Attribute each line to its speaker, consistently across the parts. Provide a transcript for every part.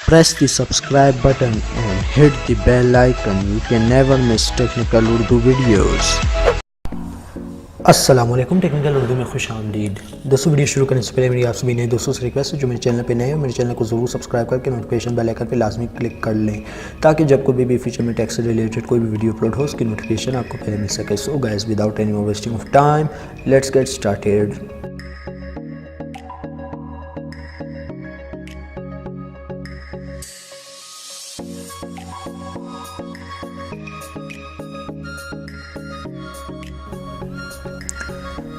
Speaker 1: Press the subscribe button and hit the bell icon. You can never miss technical Urdu videos. अस्सलाम वालेकुम, technical Urdu में खुश आमदीद। दोस्तों, वीडियो शुरू करने से पहले मेरी आप सभी नए दोस्तों से रिक्वेस्ट है जो मेरे चैनल पे नए हो मेरे चैनल को ज़रूर सब्सक्राइब करके नोटिफिकेशन बेल आइकन पे लाजमी क्लिक कर लें ताकि जब कोई भी फ्यूचर में टेक से रिलेटेड कोई भी वीडियो अपलोड हो उसकी नोटिफिकेशन आपको पहले मिल सके। So guys, without any more wasting of time, let's get started.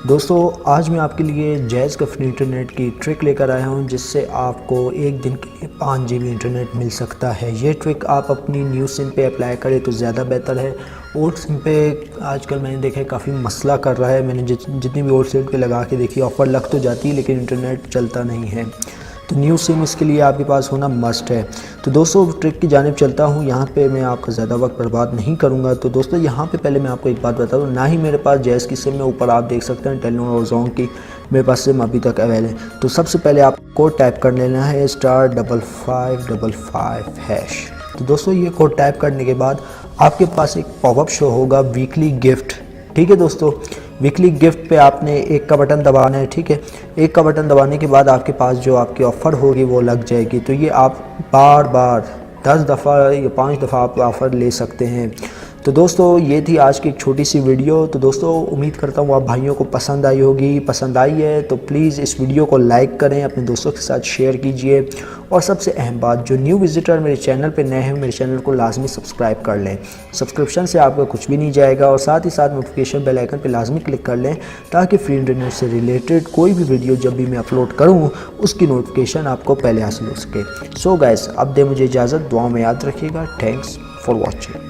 Speaker 1: दोस्तों, आज मैं आपके लिए जैज़ कैफ़े इंटरनेट की ट्रिक लेकर आया हूं जिससे आपको एक दिन के लिए 5 GB इंटरनेट मिल सकता है। ये ट्रिक आप अपनी न्यू सिम पे अप्लाई करें तो ज़्यादा बेहतर है। ओल्ड सिम पे आजकल मैंने देखा है काफ़ी मसला कर रहा है। मैंने जितनी भी ओल्ड सिम पे लगा के देखी, ऑफ़र लग तो जाती है लेकिन इंटरनेट चलता नहीं है। तो न्यू सिम इसके लिए आपके पास होना मस्ट है। तो दोस्तों, ट्रिक की जानिब चलता हूँ। यहाँ पे मैं आपका ज़्यादा वक्त बर्बाद नहीं करूँगा। तो दोस्तों, यहाँ पे पहले मैं आपको एक बात बता दूँ, ना ही मेरे पास जैज़ की सिम है, ऊपर आप देख सकते हैं टेलीनॉर और जोंग की मेरे पास सिम अभी तक अवेल है। तो सबसे पहले आपको टाइप कर लेना है *5555#। तो दोस्तों, ये कोड टाइप करने के बाद आपके पास एक पॉपअप शो होगा वीकली गिफ्ट। ठीक है दोस्तों, वीकली गिफ्ट पे आपने एक का बटन दबाना है। ठीक है, एक का बटन दबाने के बाद आपके पास जो आपकी ऑफ़र होगी वो लग जाएगी। तो ये आप बार बार 10 दफ़ा या 5 दफ़ा आप ऑफ़र ले सकते हैं। तो दोस्तों, ये थी आज की एक छोटी सी वीडियो। तो दोस्तों, उम्मीद करता हूँ आप भाइयों को पसंद आई होगी। पसंद आई है तो प्लीज़ इस वीडियो को लाइक करें, अपने दोस्तों के साथ शेयर कीजिए और सबसे अहम बात, जो न्यू विज़िटर मेरे चैनल पे नए हैं मेरे चैनल को लाजमी सब्सक्राइब कर लें। सब्सक्रिप्शन से आपका कुछ भी नहीं जाएगा और साथ ही साथ नोटिफिकेशन बेल आइकन पे लाजमी क्लिक कर लें ताकि फ्री इंटरनेट से रिलेटेड कोई भी वीडियो जब भी मैं अपलोड करूँ उसकी नोटिफिकेशन आपको पहले हासिल हो सके। सो गाइस, अब दे मुझे इजाज़त, दुआ में याद रखिएगा। Thanks for watching.